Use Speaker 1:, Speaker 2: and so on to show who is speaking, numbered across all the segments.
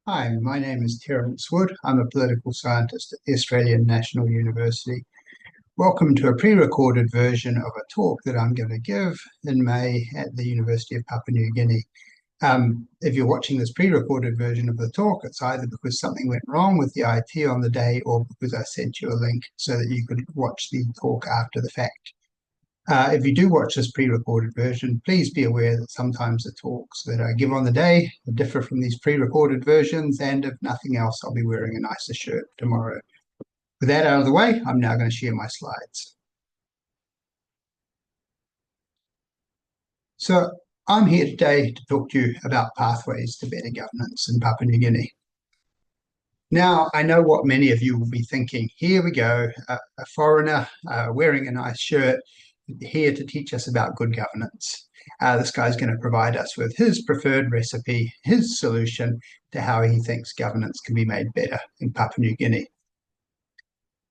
Speaker 1: Hi, my name is Terence Wood. I'm a political scientist at the Australian National University. Welcome to a pre-recorded version of a talk that I'm going to give in May at the University of Papua New Guinea. If you're watching this pre-recorded version of the talk, it's either because something went wrong with the IT on the day or because I sent you a link so that you could watch the talk after the fact. If you do watch this pre-recorded version, please be aware that sometimes the talks that I give on the day differ from these pre-recorded versions, and if nothing else, I'll be wearing a nicer shirt tomorrow. With that out of the way, I'm now going to share my slides. So I'm here today to talk to you about pathways to better governance in Papua New Guinea. Now, I know what many of you will be thinking. Here we go, a foreigner wearing a nice shirt, here to teach us about good governance. This guy's going to provide us with his preferred recipe, his solution to how he thinks governance can be made better in Papua New Guinea.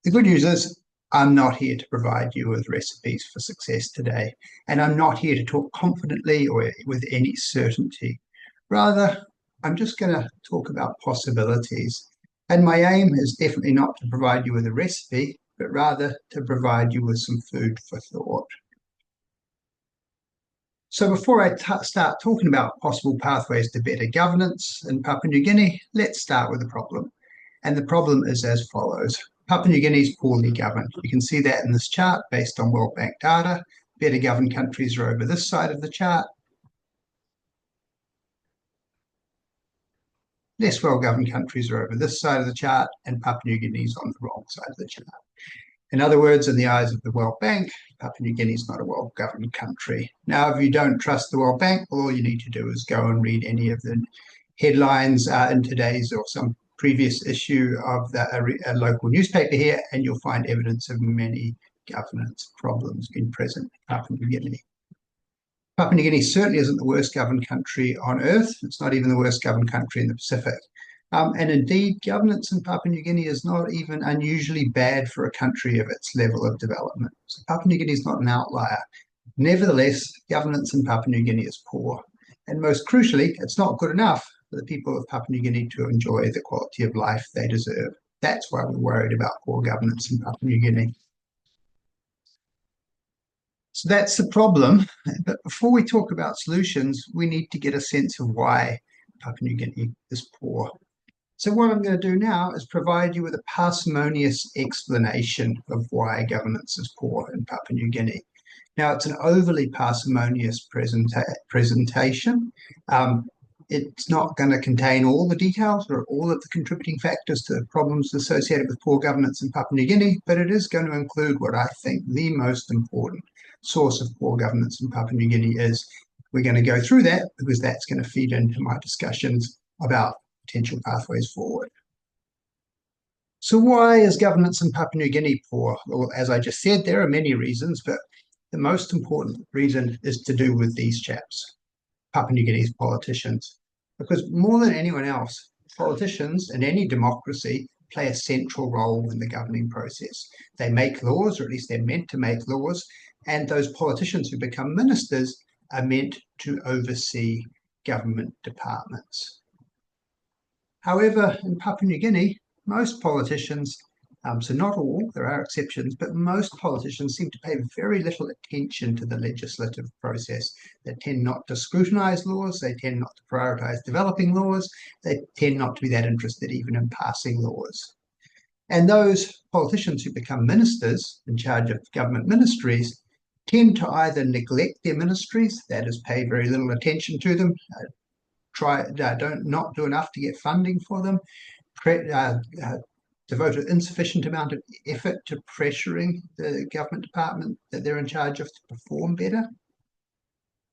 Speaker 1: The good news is I'm not here to provide you with recipes for success today, and I'm not here to talk confidently or with any certainty. Rather, I'm just going to talk about possibilities. And my aim is definitely not to provide you with a recipe, but rather to provide you with some food for thought. So before I start talking about possible pathways to better governance in Papua New Guinea, let's start with the problem. And the problem is as follows. Papua New Guinea is poorly governed. You can see that in this chart based on World Bank data. Better governed countries are over this side of the chart. Less well-governed countries are over this side of the chart, and Papua New Guinea is on the wrong side of the chart. In other words, in the eyes of the World Bank, Papua New Guinea is not a well-governed country. Now, if you don't trust the World Bank, well, all you need to do is go and read any of the headlines in today's or some previous issue of a local newspaper here, and you'll find evidence of many governance problems being present in Papua New Guinea. Papua New Guinea certainly isn't the worst governed country on earth. It's not even the worst governed country in the Pacific. And indeed, governance in Papua New Guinea is not even unusually bad for a country of its level of development. So Papua New Guinea is not an outlier. Nevertheless, governance in Papua New Guinea is poor. And most crucially, it's not good enough for the people of Papua New Guinea to enjoy the quality of life they deserve. That's why we're worried about poor governance in Papua New Guinea. So that's the problem. But before we talk about solutions, we need to get a sense of why Papua New Guinea is poor. So what I'm going to do now is provide you with a parsimonious explanation of why governance is poor in Papua New Guinea. Now, it's an overly parsimonious presentation. It's not going to contain all the details or all of the contributing factors to the problems associated with poor governance in Papua New Guinea, but it is going to include what I think the most important source of poor governance in Papua New Guinea is. We're going to go through that because that's going to feed into my discussions about potential pathways forward. So why is governance in Papua New Guinea poor? Well, as I just said, there are many reasons, but the most important reason is to do with these chaps, Papua New Guinea's politicians. Because more than anyone else, politicians in any democracy play a central role in the governing process. They make laws, or at least they're meant to make laws, and those politicians who become ministers are meant to oversee government departments. However, in Papua New Guinea, most politicians, so not all, there are exceptions, but most politicians seem to pay very little attention to the legislative process. They tend not to scrutinise laws, they tend not to prioritise developing laws, they tend not to be that interested even in passing laws. And those politicians who become ministers in charge of government ministries tend to either neglect their ministries, that is, pay very little attention to them, not do enough to get funding for them, devote an insufficient amount of effort to pressuring the government department that they're in charge of to perform better.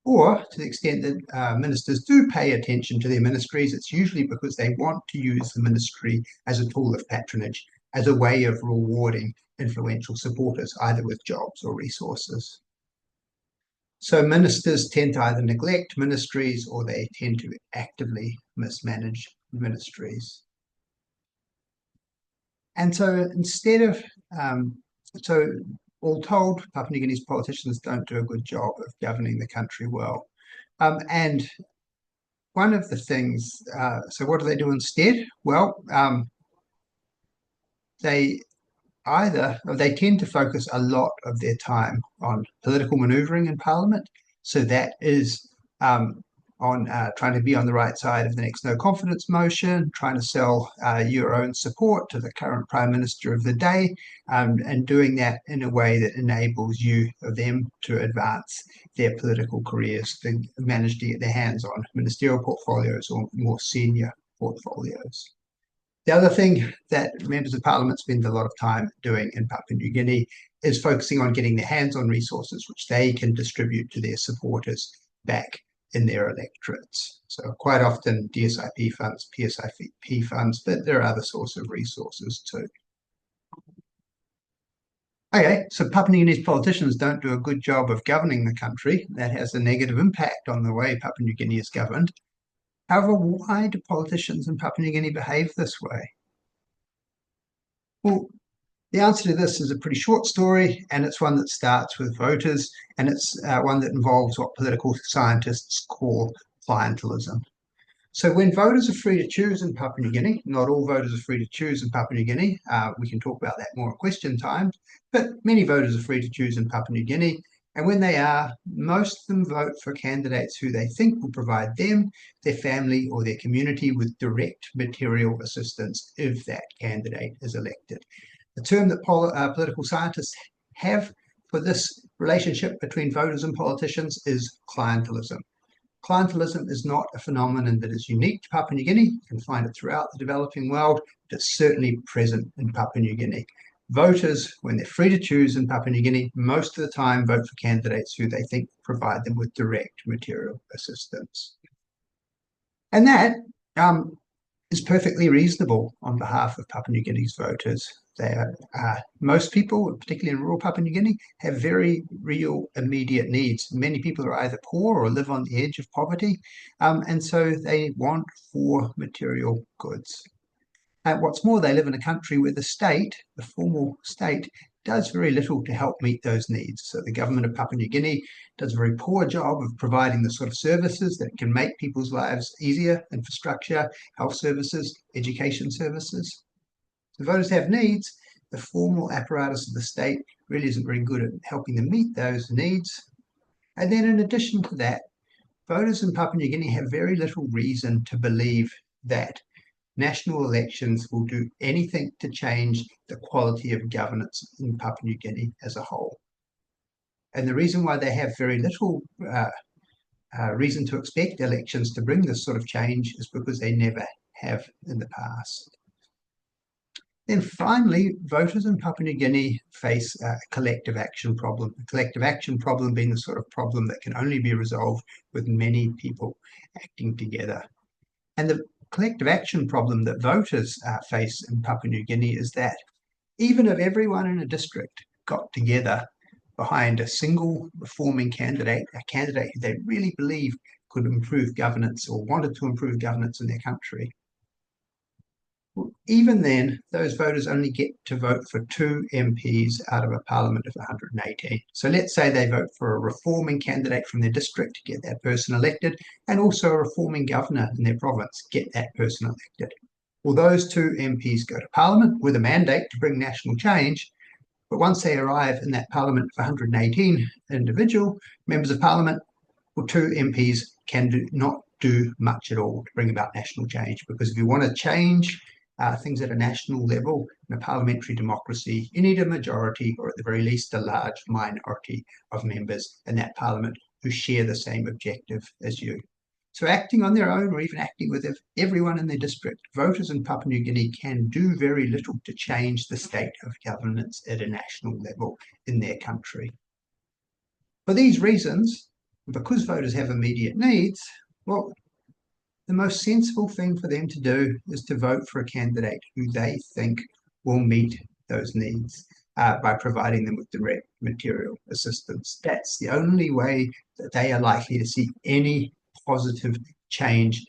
Speaker 1: Or to the extent that ministers do pay attention to their ministries, it's usually because they want to use the ministry as a tool of patronage, as a way of rewarding influential supporters, either with jobs or resources. So ministers tend to either neglect ministries or they tend to actively mismanage ministries. And so instead of, all told, Papua New Guinea's politicians don't do a good job of governing the country well. And one of the things, so what do they do instead? Well, they they tend to focus a lot of their time on political maneuvering in Parliament. So that is on trying to be on the right side of the next no confidence motion, trying to sell your own support to the current Prime Minister of the day, and doing that in a way that enables you or them to advance their political careers, to manage to get their hands on ministerial portfolios or more senior portfolios. The other thing that members of parliament spend a lot of time doing in Papua New Guinea is focusing on getting their hands on resources which they can distribute to their supporters back in their electorates. So quite often DSIP funds, PSIP funds, but there are other sorts of resources too. Okay, so Papua New Guinea's politicians don't do a good job of governing the country. That has a negative impact on the way Papua New Guinea is governed. However, why do politicians in Papua New Guinea behave this way? Well, the answer to this is a pretty short story, and it's one that starts with voters, and it's one that involves what political scientists call clientelism. So when voters are free to choose in Papua New Guinea, not all voters are free to choose in Papua New Guinea, we can talk about that more at question time, but many voters are free to choose in Papua New Guinea. And when they are, most of them vote for candidates who they think will provide them, their family, or their community with direct material assistance if that candidate is elected. The term that political scientists have for this relationship between voters and politicians is clientelism. Clientelism is not a phenomenon that is unique to Papua New Guinea. You can find it throughout the developing world, but it's certainly present in Papua New Guinea. Voters, when they're free to choose in Papua New Guinea, most of the time vote for candidates who they think provide them with direct material assistance. And that is perfectly reasonable on behalf of Papua New Guinea's voters. Most people, particularly in rural Papua New Guinea, have very real immediate needs. Many people are either poor or live on the edge of poverty, and so they want for material goods. What's more, they live in a country where the state, the formal state, does very little to help meet those needs. So the government of Papua New Guinea does a very poor job of providing the sort of services that can make people's lives easier: infrastructure, health services, education services. The voters have needs. The formal apparatus of the state really isn't very good at helping them meet those needs. And then in addition to that, voters in Papua New Guinea have very little reason to believe that national elections will do anything to change the quality of governance in Papua New Guinea as a whole. And the reason why they have very little reason to expect elections to bring this sort of change is because they never have in the past. Then finally, voters in Papua New Guinea face a collective action problem. A collective action problem being the sort of problem that can only be resolved with many people acting together. And the collective action problem that voters face in Papua New Guinea is that even if everyone in a district got together behind a single reforming candidate, a candidate who they really believe could improve governance or wanted to improve governance in their country, even then, those voters only get to vote for 2 MPs out of a parliament of 118. So let's say they vote for a reforming candidate from their district to get that person elected, and also a reforming governor in their province, get that person elected. Well, those 2 MPs go to parliament with a mandate to bring national change, but once they arrive in that parliament of 118 individual members of parliament, well, 2 MPs can not do much at all to bring about national change, because if you want to change things at a national level in a parliamentary democracy, you need a majority, or at the very least a large minority of members in that parliament who share the same objective as you. So acting on their own, or even acting with everyone in their district, voters in Papua New Guinea can do very little to change the state of governance at a national level in their country. For these reasons, because voters have immediate needs, well, the most sensible thing for them to do is to vote for a candidate who they think will meet those needs by providing them with direct material assistance. That's the only way that they are likely to see any positive change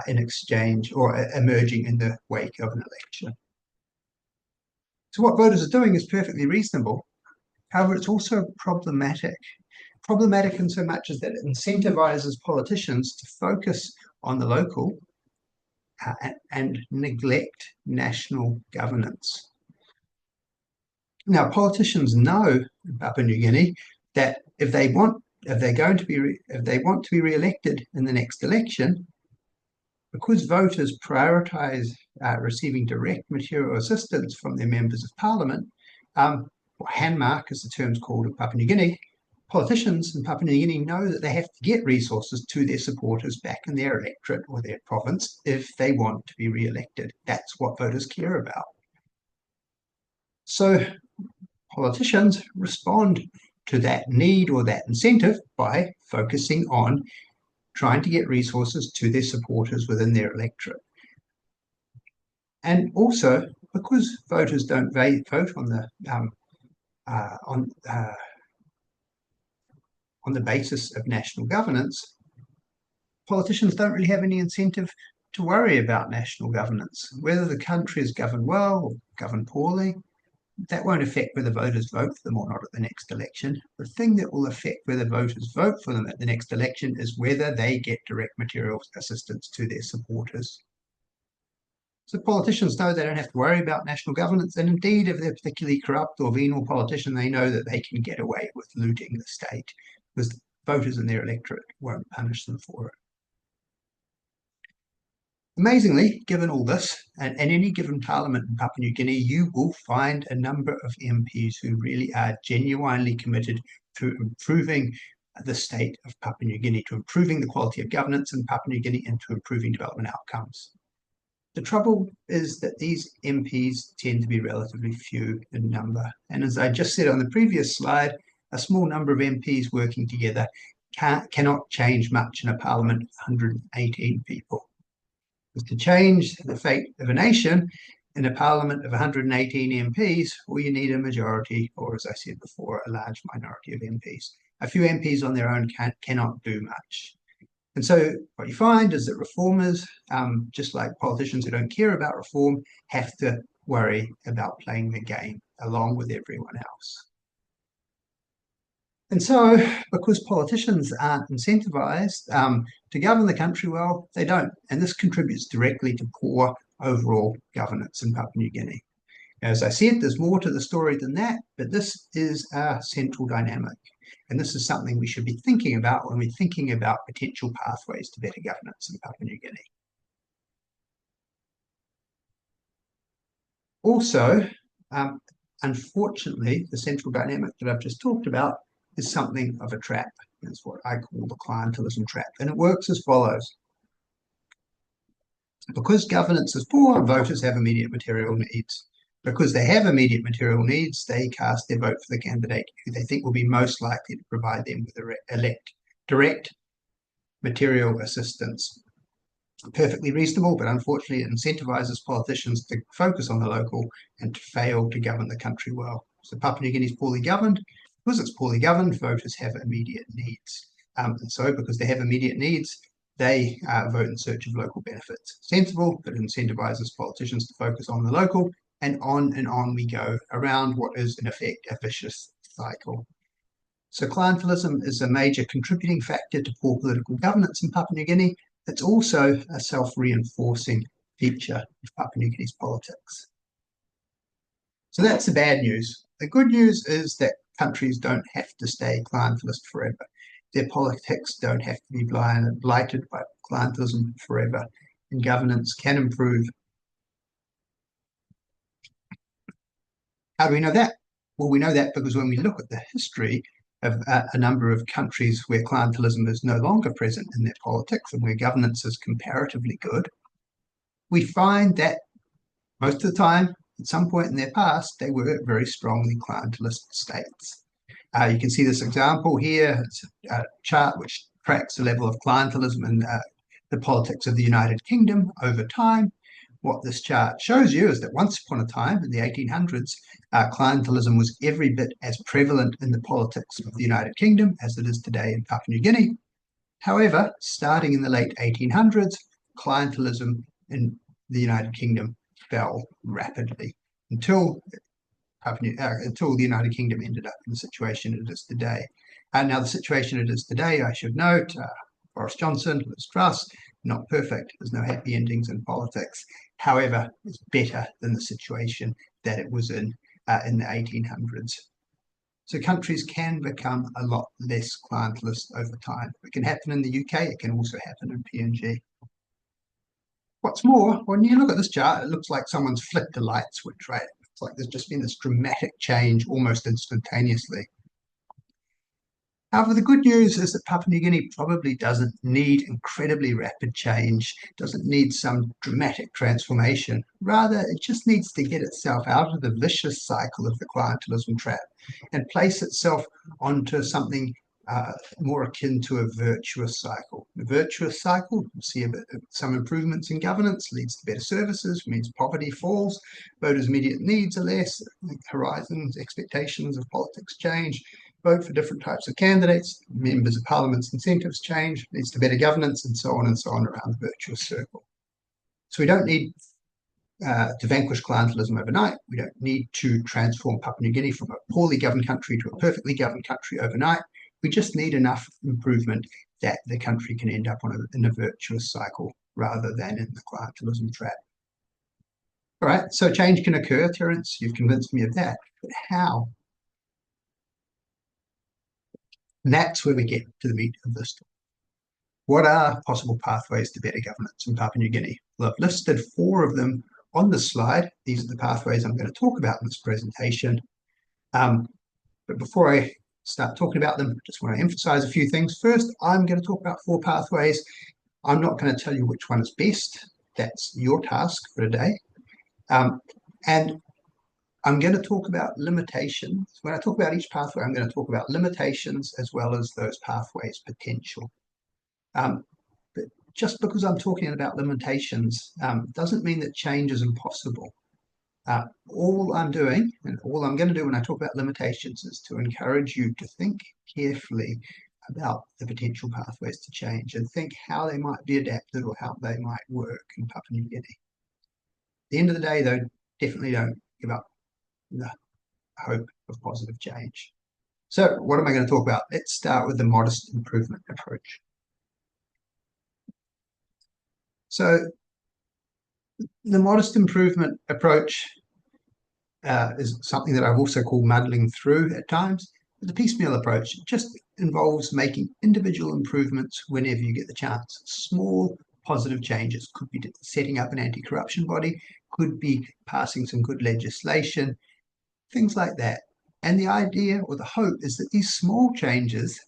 Speaker 1: in exchange or emerging in the wake of an election. So what voters are doing is perfectly reasonable. However, it's also problematic. Problematic in so much as that it incentivizes politicians to focus on the local and neglect national governance. Now, politicians know in Papua New Guinea that if they want to be re-elected in the next election, because voters prioritise receiving direct material assistance from their members of parliament, or handmark as the term's called in Papua New Guinea, politicians in Papua New Guinea know that they have to get resources to their supporters back in their electorate or their province if they want to be re-elected. That's what voters care about. So politicians respond to that need or that incentive by focusing on trying to get resources to their supporters within their electorate. And also, because voters don't vote on the basis of national governance, politicians don't really have any incentive to worry about national governance. Whether the country is governed well or governed poorly, that won't affect whether voters vote for them or not at the next election. The thing that will affect whether voters vote for them at the next election is whether they get direct material assistance to their supporters. So politicians know they don't have to worry about national governance, and indeed, if they're particularly corrupt or venal politician, they know that they can get away with looting the state because voters in their electorate won't punish them for it. Amazingly, given all this, and any given parliament in Papua New Guinea, you will find a number of MPs who really are genuinely committed to improving the state of Papua New Guinea, to improving the quality of governance in Papua New Guinea, and to improving development outcomes. The trouble is that these MPs tend to be relatively few in number. And as I just said on the previous slide, a small number of MPs working together cannot change much in a parliament of 118 people. To change the fate of a nation in a parliament of 118 MPs, well, you need a majority, or as I said before, a large minority of MPs. A few MPs on their own cannot do much. And so what you find is that reformers, just like politicians who don't care about reform, have to worry about playing the game along with everyone else. And so, because politicians aren't incentivized to govern the country well, they don't. And this contributes directly to poor overall governance in Papua New Guinea. As I said, there's more to the story than that, but this is a central dynamic. And this is something we should be thinking about when we're thinking about potential pathways to better governance in Papua New Guinea. Also, unfortunately, the central dynamic that I've just talked about is something of a trap. It's what I call the clientelism trap. And it works as follows. Because governance is poor, voters have immediate material needs. Because they have immediate material needs, they cast their vote for the candidate who they think will be most likely to provide them with direct material assistance. Perfectly reasonable, but unfortunately it incentivizes politicians to focus on the local and to fail to govern the country well. So Papua New Guinea is poorly governed. Because it's poorly governed, voters have immediate needs. And so because they have immediate needs, they vote in search of local benefits. Sensible, but it incentivizes politicians to focus on the local, and on we go around what is, in effect, a vicious cycle. So clientelism is a major contributing factor to poor political governance in Papua New Guinea. It's also a self-reinforcing feature of Papua New Guinea's politics. So that's the bad news. The good news is that countries don't have to stay clientelist forever. Their politics don't have to be blighted by clientelism forever, and governance can improve. How do we know that? Well, we know that because when we look at the history of a number of countries where clientelism is no longer present in their politics and where governance is comparatively good, we find that most of the time, at some point in their past, they were very strongly clientelist states. You can see this example here. It's a chart which tracks the level of clientelism in the politics of the United Kingdom over time. What this chart shows you is that once upon a time, in the 1800s, clientelism was every bit as prevalent in the politics of the United Kingdom as it is today in Papua New Guinea. However, starting in the late 1800s, clientelism in the United Kingdom fell rapidly until the United Kingdom ended up in the situation it is today. Now, the situation it is today, I should note, Boris Johnson, Liz Truss, Not perfect. There's no happy endings in politics. However, it's better than the situation that it was in the 1800s. So countries can become a lot less clientelist over time. It can happen in the UK. It can also happen in PNG. What's more, when you look at this chart, it looks like someone's flicked a light switch, right? It's like there's just been this dramatic change almost instantaneously. However, the good news is that Papua New Guinea probably doesn't need incredibly rapid change, doesn't need some dramatic transformation. Rather, it just needs to get itself out of the vicious cycle of the clientelism trap and place itself onto something more akin to a virtuous cycle. The virtuous cycle, you see some improvements in governance, leads to better services, means poverty falls, voters' immediate needs are less, horizons, expectations of politics change, vote for different types of candidates, members of parliament's incentives change, leads to better governance, and so on around the virtuous circle. So we don't need to vanquish clientelism overnight. We don't need to transform Papua New Guinea from a poorly governed country to a perfectly governed country overnight. We just need enough improvement that the country can end up in a virtuous cycle rather than in the clientelism trap. All right, so change can occur, Terence. You've convinced me of that. But how? And that's where we get to the meat of this talk. What are possible pathways to better governance in Papua New Guinea? Well, I've listed 4 of them on this slide. These are the pathways I'm going to talk about in this presentation. But before I start talking about them, I just want to emphasize a few things. First, I'm going to talk about 4 pathways. I'm not going to tell you which one is best. That's your task for today. And I'm going to talk about limitations. When I talk about each pathway, I'm going to talk about limitations as well as those pathways' potential. But just because I'm talking about limitations doesn't mean that change is impossible. All I'm doing, and all I'm going to do when I talk about limitations, is to encourage you to think carefully about the potential pathways to change and think how they might be adapted or how they might work in Papua New Guinea. At the end of the day, though, definitely don't give up the hope of positive change. So what am I going to talk about? Let's start with the modest improvement approach. So the modest improvement approach is something that I've also called muddling through at times. The piecemeal approach just involves making individual improvements whenever you get the chance. Small positive changes could be setting up an anti-corruption body, could be passing some good legislation, things like that. And the idea or the hope is that these small changes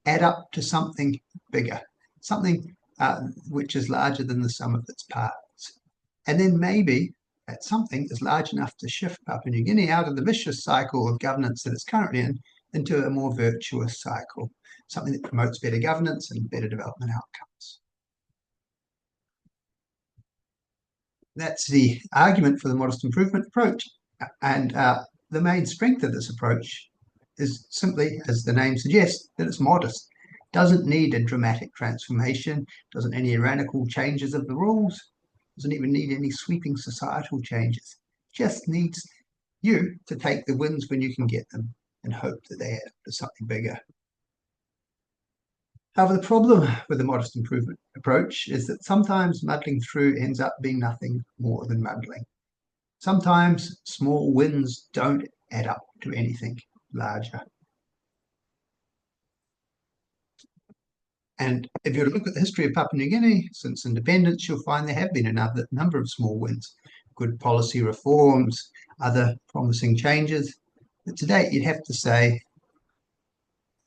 Speaker 1: add up to something bigger, something which is larger than the sum of its parts. And then maybe that something is large enough to shift Papua New Guinea out of the vicious cycle of governance that it's currently in into a more virtuous cycle, something that promotes better governance and better development outcomes. That's the argument for the modest improvement approach. And the main strength of this approach is simply, as the name suggests, that it's modest. Doesn't need a dramatic transformation, doesn't need any radical changes of the rules, doesn't even need any sweeping societal changes. Just needs you to take the wins when you can get them and hope that they add up to something bigger. However, the problem with the modest improvement approach is that sometimes muddling through ends up being nothing more than muddling. Sometimes small wins don't add up to anything larger. And if you look at the history of Papua New Guinea since independence, you'll find there have been a number of small wins, good policy reforms, other promising changes. But to date, you'd have to say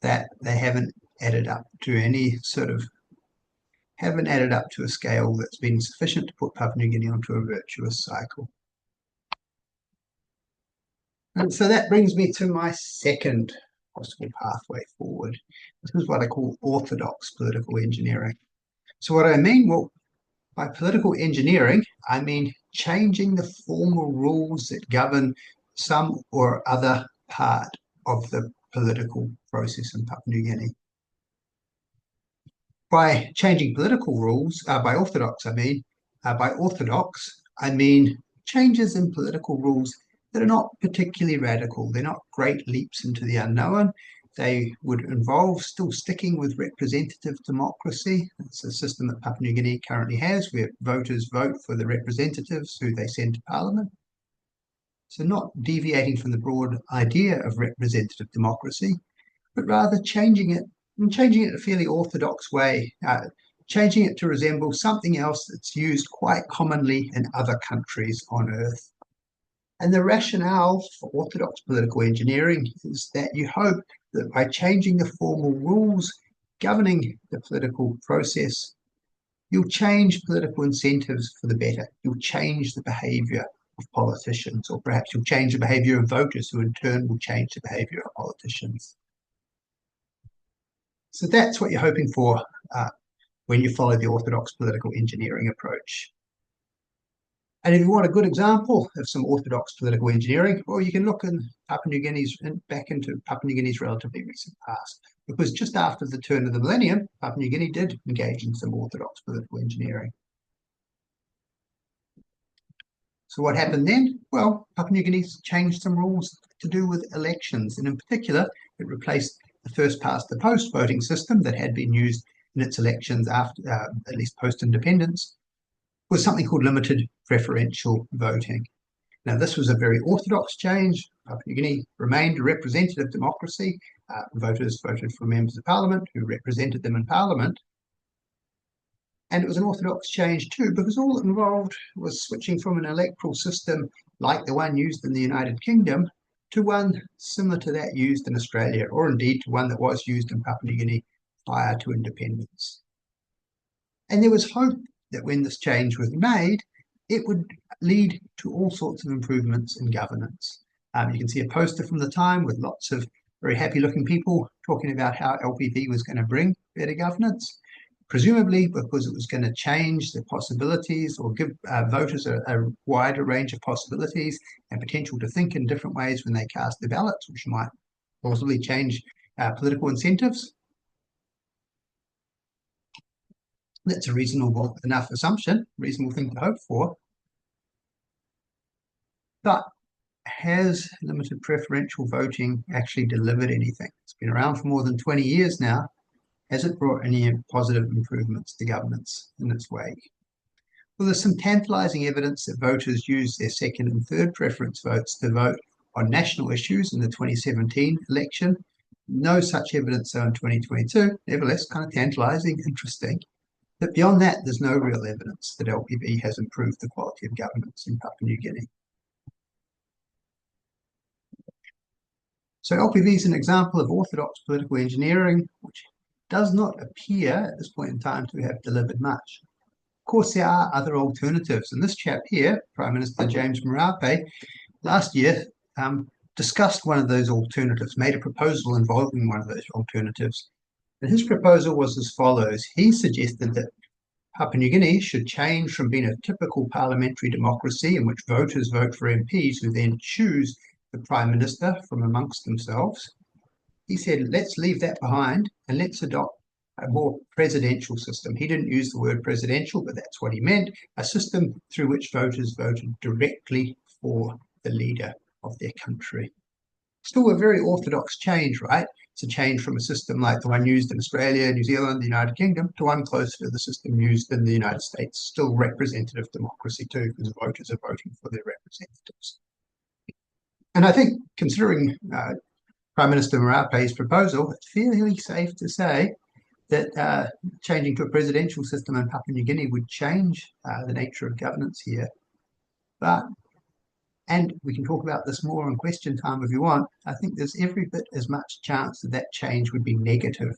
Speaker 1: that they haven't added up to a scale that's been sufficient to put Papua New Guinea onto a virtuous cycle. And so that brings me to my second possible pathway forward. This is what I call orthodox political engineering. So what I mean, well, by political engineering, I mean changing the formal rules that govern some or other part of the political process in Papua New Guinea. By changing political rules, by orthodox, I mean changes in political rules that are not particularly radical. They're not great leaps into the unknown. They would involve still sticking with representative democracy. It's a system that Papua New Guinea currently has, where voters vote for the representatives who they send to parliament. So not deviating from the broad idea of representative democracy, but rather changing it in a fairly orthodox way, changing it to resemble something else that's used quite commonly in other countries on Earth. And the rationale for orthodox political engineering is that you hope that by changing the formal rules governing the political process, you'll change political incentives for the better. You'll change the behavior of politicians, or perhaps you'll change the behavior of voters, who in turn will change the behavior of politicians. So that's what you're hoping for when you follow the orthodox political engineering approach. And if you want a good example of some orthodox political engineering, well, you can look in back into Papua New Guinea's relatively recent past, because just after the turn of the millennium, Papua New Guinea did engage in some orthodox political engineering. So what happened then? Well, Papua New Guinea changed some rules to do with elections, and in particular, it replaced the first past the post voting system that had been used in its elections after, at least post-independence, was something called limited preferential voting. Now, this was a very orthodox change. Papua New Guinea remained a representative democracy. Voters voted for members of parliament who represented them in parliament. And it was an orthodox change too, because all it involved was switching from an electoral system like the one used in the United Kingdom to one similar to that used in Australia, or indeed to one that was used in Papua New Guinea prior to independence. And there was hope that when this change was made, it would lead to all sorts of improvements in governance. You can see a poster from the time with lots of very happy-looking people talking about how LPV was going to bring better governance, presumably because it was going to change the possibilities or give voters a wider range of possibilities and potential to think in different ways when they cast their ballots, which might possibly change political incentives. That's a reasonable enough assumption, reasonable thing to hope for. But has limited preferential voting actually delivered anything? It's been around for more than 20 years now. Has it brought any positive improvements to governance in its wake? Well, there's some tantalizing evidence that voters used their second and third preference votes to vote on national issues in the 2017 election. No such evidence though in 2022. Nevertheless, kind of tantalizing, interesting. But beyond that, there's no real evidence that LPV has improved the quality of governance in Papua New Guinea. So LPV is an example of orthodox political engineering, which does not appear at this point in time to have delivered much. Of course, there are other alternatives. And this chap here, Prime Minister James Marape, last year discussed one of those alternatives, made a proposal involving one of those alternatives. And his proposal was as follows. He suggested that Papua New Guinea should change from being a typical parliamentary democracy in which voters vote for MPs who then choose the Prime Minister from amongst themselves. He said, let's leave that behind and let's adopt a more presidential system. He didn't use the word presidential, but that's what he meant, a system through which voters voted directly for the leader of their country. Still a very orthodox change, right? It's a change from a system like the one used in Australia, New Zealand, the United Kingdom, to one closer to the system used in the United States. Still representative democracy too, because voters are voting for their representatives. And I think, considering Prime Minister Marape's proposal, it's fairly safe to say that changing to a presidential system in Papua New Guinea would change the nature of governance here. And we can talk about this more in question time if you want, I think there's every bit as much chance that that change would be negative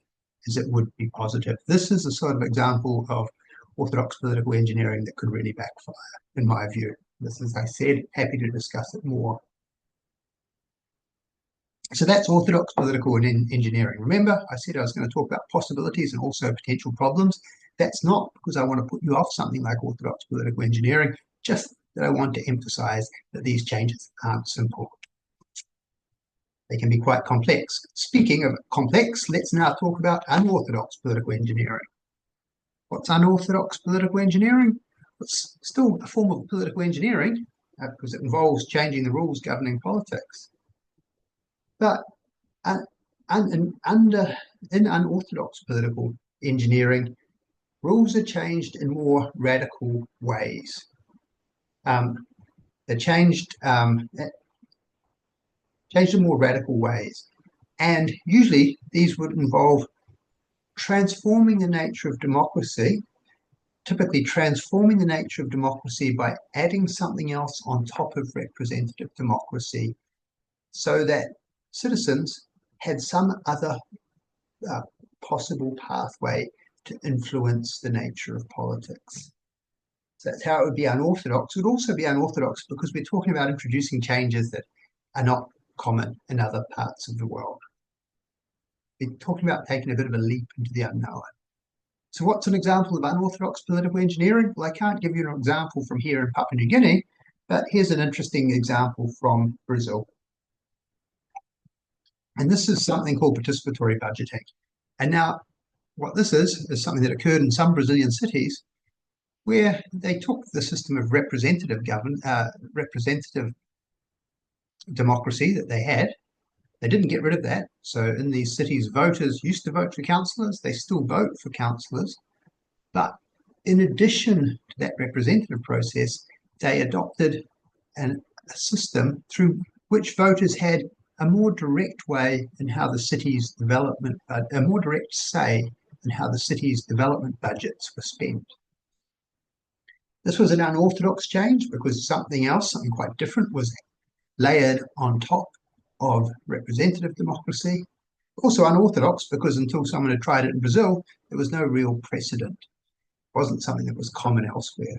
Speaker 1: as it would be positive. This is a sort of example of orthodox political engineering that could really backfire, in my view. This, as I said, happy to discuss it more. So that's orthodox political engineering. Remember, I said I was going to talk about possibilities and also potential problems. That's not because I want to put you off something like orthodox political engineering, just that I want to emphasize that these changes aren't simple. They can be quite complex. Speaking of complex, let's now talk about unorthodox political engineering. What's unorthodox political engineering? It's still a form of political engineering because it involves changing the rules governing politics. But in unorthodox political engineering, rules are changed in more radical ways. They're changed in more radical ways. And usually these would involve transforming the nature of democracy, typically transforming the nature of democracy by adding something else on top of representative democracy so that citizens had some other possible pathway to influence the nature of politics. So that's how it would be unorthodox. It would also be unorthodox because we're talking about introducing changes that are not common in other parts of the world. We're talking about taking a bit of a leap into the unknown. So what's an example of unorthodox political engineering? Well, I can't give you an example from here in Papua New Guinea, but here's an interesting example from Brazil. And this is something called participatory budgeting. And now what this is something that occurred in some Brazilian cities where they took the system of representative democracy that they had. They didn't get rid of that. So in these cities, voters used to vote for councillors. They still vote for councillors. But in addition to that representative process, they adopted a system through which voters had a more direct way in how the city's development, a more direct say in how the city's development budgets were spent. This was an unorthodox change because something else, something quite different, was layered on top of representative democracy. Also unorthodox because until someone had tried it in Brazil, there was no real precedent. It wasn't something that was common elsewhere.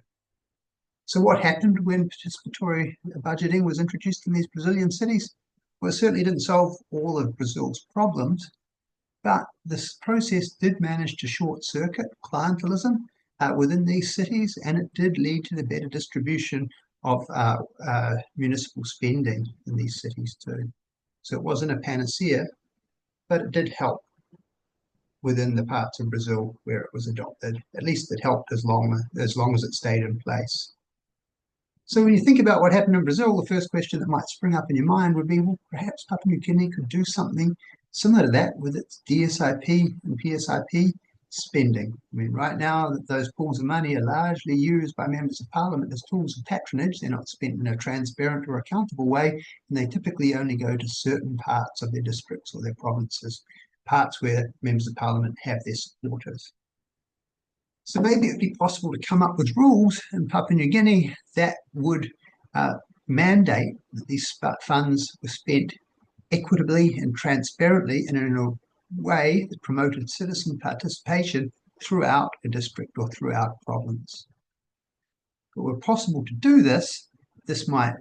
Speaker 1: So what happened when participatory budgeting was introduced in these Brazilian cities? Well, it certainly didn't solve all of Brazil's problems, but this process did manage to short-circuit clientelism within these cities, and it did lead to the better distribution of municipal spending in these cities too. So it wasn't a panacea, but it did help within the parts of Brazil where it was adopted. At least it helped as long as it stayed in place. So when you think about what happened in Brazil, the first question that might spring up in your mind would be, well, perhaps Papua New Guinea could do something similar to that with its DSIP and PSIP spending. I mean, right now, those pools of money are largely used by members of parliament as tools of patronage. They're not spent in a transparent or accountable way, and they typically only go to certain parts of their districts or their provinces, parts where members of parliament have their supporters. So maybe it'd be possible to come up with rules in Papua New Guinea that would mandate that these funds were spent equitably and transparently and in a way that promoted citizen participation throughout a district or throughout a province. But were possible to do this, this might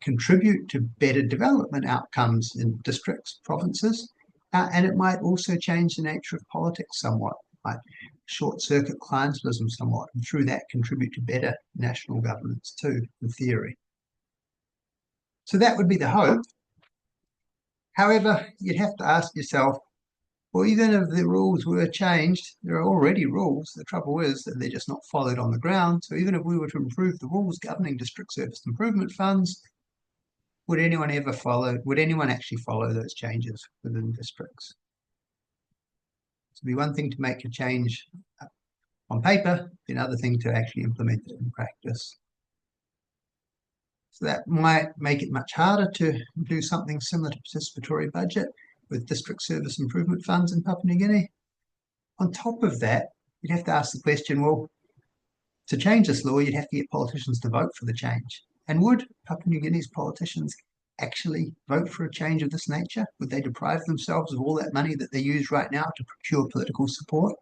Speaker 1: contribute to better development outcomes in districts, provinces, and it might also change the nature of politics somewhat, might short-circuit clientelism somewhat, and through that contribute to better national governance too, in theory. So that would be the hope. However, you'd have to ask yourself, well, even if the rules were changed, there are already rules. The trouble is that they're just not followed on the ground. So even if we were to improve the rules governing district service improvement funds, would anyone actually follow those changes within districts? It'd be one thing to make a change on paper, another thing to actually implement it in practice. So that might make it much harder to do something similar to participatory budget with district service improvement funds in Papua New Guinea. On top of that, you'd have to ask the question, well, to change this law, you'd have to get politicians to vote for the change. And would Papua New Guinea's politicians actually vote for a change of this nature? Would they deprive themselves of all that money that they use right now to procure political support?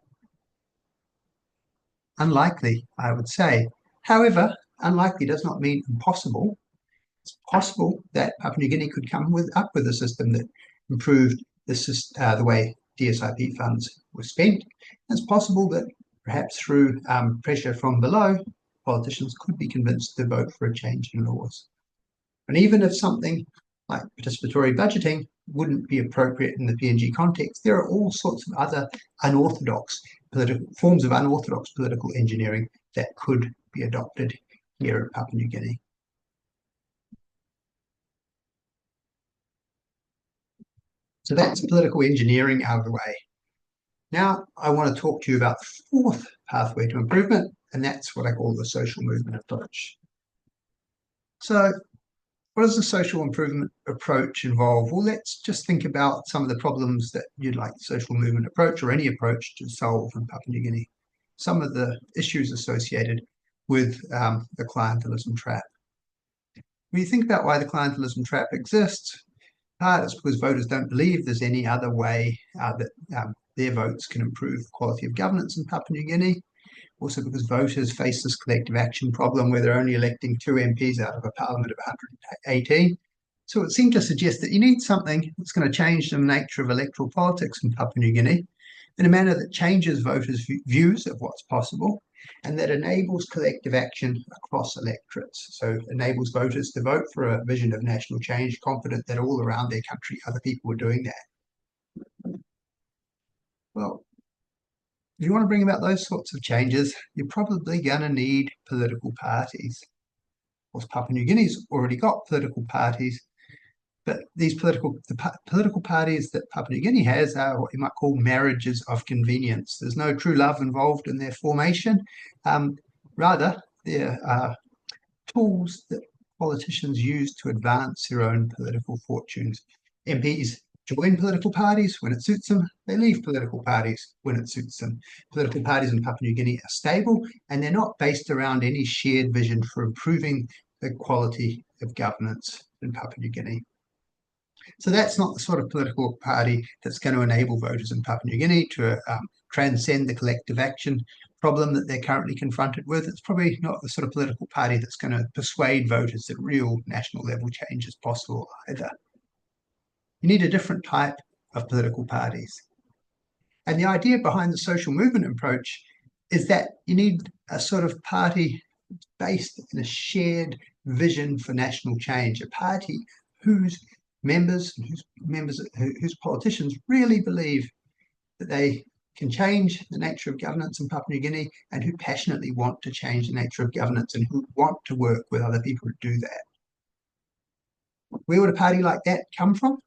Speaker 1: Unlikely, I would say. However, unlikely does not mean impossible. It's possible that Papua New Guinea could come up with a system that improved the way DSIP funds were spent. It's possible that perhaps through pressure from below, politicians could be convinced to vote for a change in laws. And even if something like participatory budgeting wouldn't be appropriate in the PNG context, there are all sorts of other forms of unorthodox political engineering that could be adopted here in Papua New Guinea. So that's political engineering out of the way. Now I want to talk to you about the fourth pathway to improvement, and that's what I call the social movement approach. So what does the social improvement approach involve? Well, let's just think about some of the problems that you'd like the social movement approach or any approach to solve in Papua New Guinea. Some of the issues associated with the clientelism trap. When you think about why the clientelism trap exists, part is because voters don't believe there's any other way that their votes can improve the quality of governance in Papua New Guinea. Also because voters face this collective action problem where they're only electing 2 MPs out of a parliament of 118. So it seemed to suggest that you need something that's going to change the nature of electoral politics in Papua New Guinea in a manner that changes voters' views of what's possible and that enables collective action across electorates. So enables voters to vote for a vision of national change, confident that all around their country other people are doing that. Well, if you want to bring about those sorts of changes, you're probably going to need political parties. Of course, Papua New Guinea's already got political parties, but these political parties that Papua New Guinea has are what you might call marriages of convenience. There's no true love involved in their formation. Rather, they're tools that politicians use to advance their own political fortunes. MPs join political parties when it suits them. They leave political parties when it suits them. Political parties in Papua New Guinea are stable, and they're not based around any shared vision for improving the quality of governance in Papua New Guinea. So that's not the sort of political party that's going to enable voters in Papua New Guinea to transcend the collective action problem that they're currently confronted with. It's probably not the sort of political party that's going to persuade voters that real national level change is possible either. You need a different type of political parties. And the idea behind the social movement approach is that you need a sort of party based in a shared vision for national change, a party whose members and whose politicians really believe that they can change the nature of governance in Papua New Guinea and who passionately want to change the nature of governance and who want to work with other people to do that. Where would a party like that come from?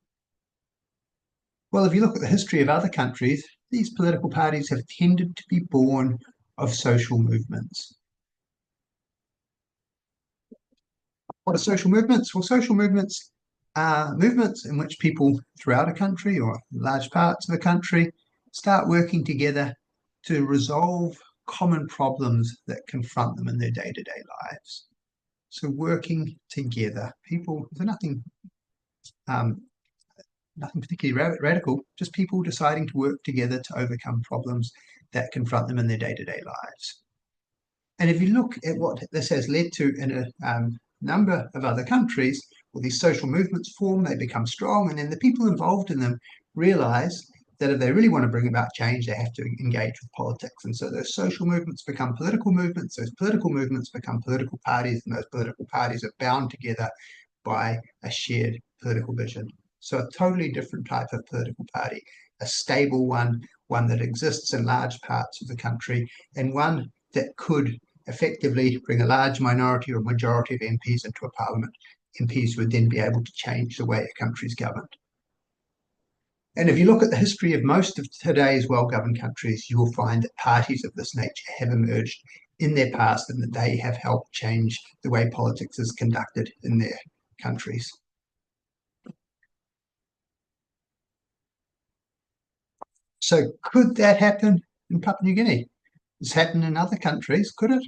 Speaker 1: Well, if you look at the history of other countries, these political parties have tended to be born of social movements. What are social movements? Well, social movements are movements in which people throughout a country or large parts of a country start working together to resolve common problems that confront them in their day-to-day lives. So working together, people, there's nothing particularly radical, just people deciding to work together to overcome problems that confront them in their day-to-day lives. And if you look at what this has led to in a number of other countries, well, these social movements form, they become strong, and then the people involved in them realize that if they really want to bring about change, they have to engage with politics. And so those social movements become political movements, those political movements become political parties, and those political parties are bound together by a shared political vision. So a totally different type of political party, a stable one, one that exists in large parts of the country, and one that could effectively bring a large minority or majority of MPs into a parliament. MPs would then be able to change the way a country is governed. And if you look at the history of most of today's well-governed countries, you will find that parties of this nature have emerged in their past and that they have helped change the way politics is conducted in their countries. So could that happen in Papua New Guinea? It's happened in other countries, could it?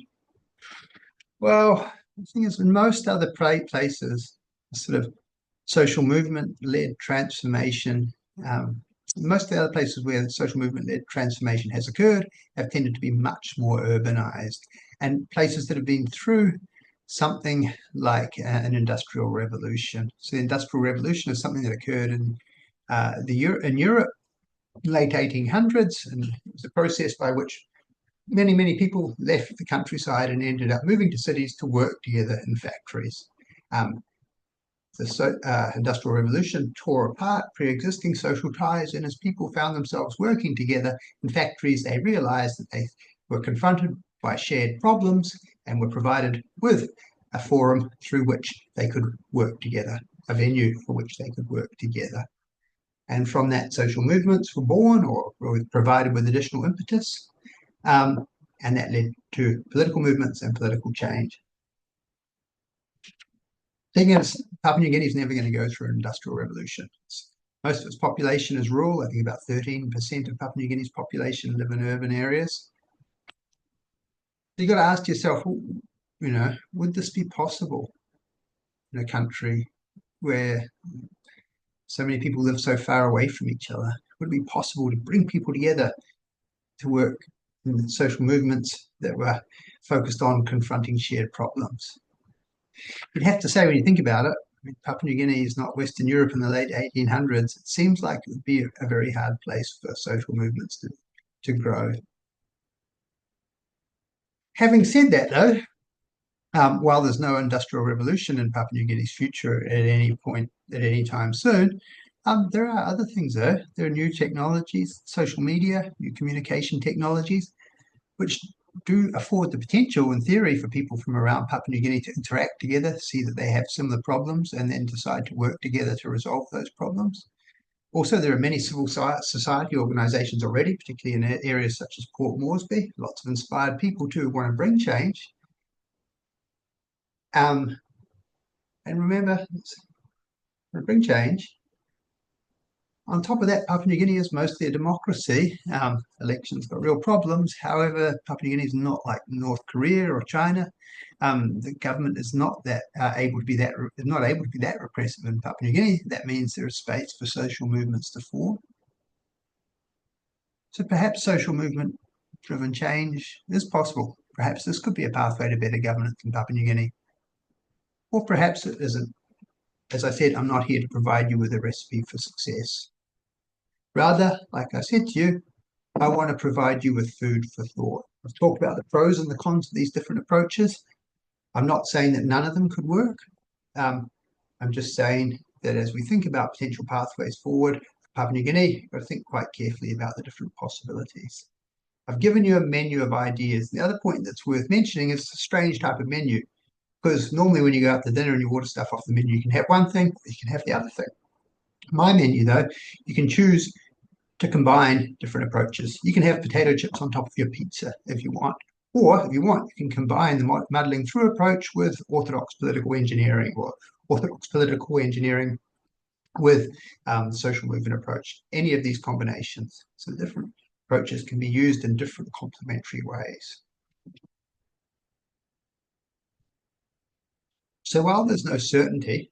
Speaker 1: Well, the thing is, in most other places, sort of social movement-led transformation, most of the other places where social movement-led transformation has occurred have tended to be much more urbanized. And places that have been through something like an industrial revolution. So the industrial revolution is something that occurred in Europe, late 1800s, and it was a process by which many people left the countryside and ended up moving to cities to work together in factories. The Industrial Revolution tore apart pre-existing social ties, and as people found themselves working together in factories, they realized that they were confronted by shared problems and were provided with a forum through which they could work together, a venue for which they could work together. And from that, social movements were born or were provided with additional impetus. And that led to political movements and political change. The thing is, Papua New Guinea is never going to go through an industrial revolution. Most of its population is rural. I think about 13% of Papua New Guinea's population live in urban areas. You've got to ask yourself, would this be possible in a country where so many people live so far away from each other? Would it be possible to bring people together to work in social movements that were focused on confronting shared problems? You'd have to say, when you think about it, Papua New Guinea is not Western Europe in the late 1800s. It seems like it would be a very hard place for social movements to grow. Having said that, though, while there's no industrial revolution in Papua New Guinea's future at any point, at any time soon, there are other things, though. There are new technologies, social media, new communication technologies, which do afford the potential, in theory, for people from around Papua New Guinea to interact together, see that they have similar problems, and then decide to work together to resolve those problems. Also, there are many civil society organizations already, particularly in areas such as Port Moresby, lots of inspired people too who want to bring change. And remember, bring change. On top of that, Papua New Guinea is mostly a democracy. Elections got real problems. However, Papua New Guinea is not like North Korea or China. The government is not able to be that repressive in Papua New Guinea. That means there is space for social movements to form. So perhaps social movement-driven change is possible. Perhaps this could be a pathway to better governance in Papua New Guinea. Or perhaps it isn't. As I said, I'm not here to provide you with a recipe for success. Rather, like I said to you, I want to provide you with food for thought. I've talked about the pros and the cons of these different approaches. I'm not saying that none of them could work. I'm just saying that as we think about potential pathways forward for Papua New Guinea, you've got to think quite carefully about the different possibilities. I've given you a menu of ideas. The other point that's worth mentioning is it's a strange type of menu, because normally when you go out to dinner and you order stuff off the menu, you can have one thing, you can have the other thing. My menu, though, you can choose to combine different approaches. You can have potato chips on top of your pizza if you want, or if you want, you can combine the muddling through approach with orthodox political engineering, or orthodox political engineering with the social movement approach. Any of these combinations. So different approaches can be used in different complementary ways. So while there's no certainty,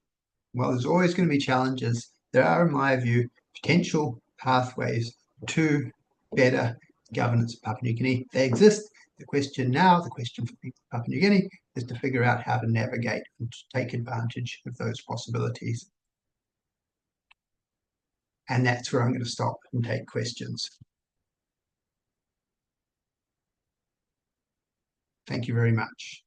Speaker 1: while there's always going to be challenges, there are, in my view, potential pathways to better governance of Papua New Guinea. They exist. The question for people of Papua New Guinea is to figure out how to navigate and to take advantage of those possibilities. And that's where I'm going to stop and take questions. Thank you very much.